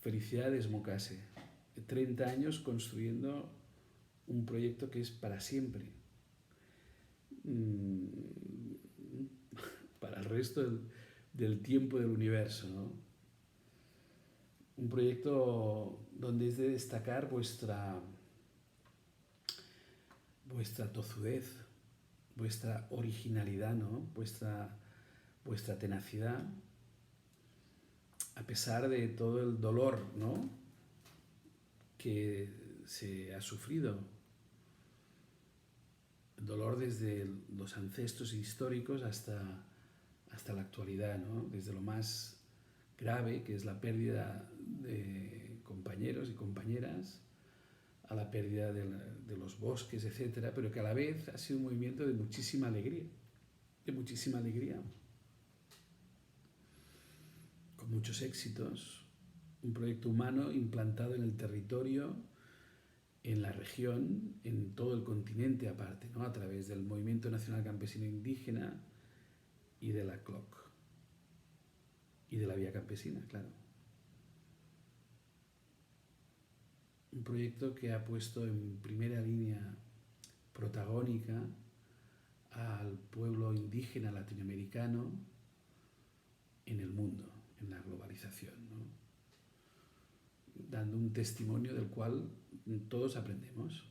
Felicidades, Mocase. 30 años construyendo un proyecto que es para siempre. Para el resto del tiempo del universo, ¿no? Un proyecto donde es de destacar vuestra tozudez, vuestra originalidad, ¿no? Vuestra tenacidad, a pesar de todo el dolor, ¿no? Que se ha sufrido. El dolor desde los ancestros históricos hasta la actualidad, ¿no? Desde lo más grave, que es la pérdida de compañeros y compañeras, a la pérdida de los bosques, etcétera, pero que a la vez ha sido un movimiento de muchísima alegría, con muchos éxitos, un proyecto humano implantado en el territorio, en la región, en todo el continente aparte, ¿no? A través del Movimiento Nacional Campesino Indígena y de la CLOC y de la Vía Campesina, claro. Un proyecto que ha puesto en primera línea protagónica al pueblo indígena latinoamericano en el mundo, en la globalización, ¿no? Dando un testimonio del cual todos aprendemos.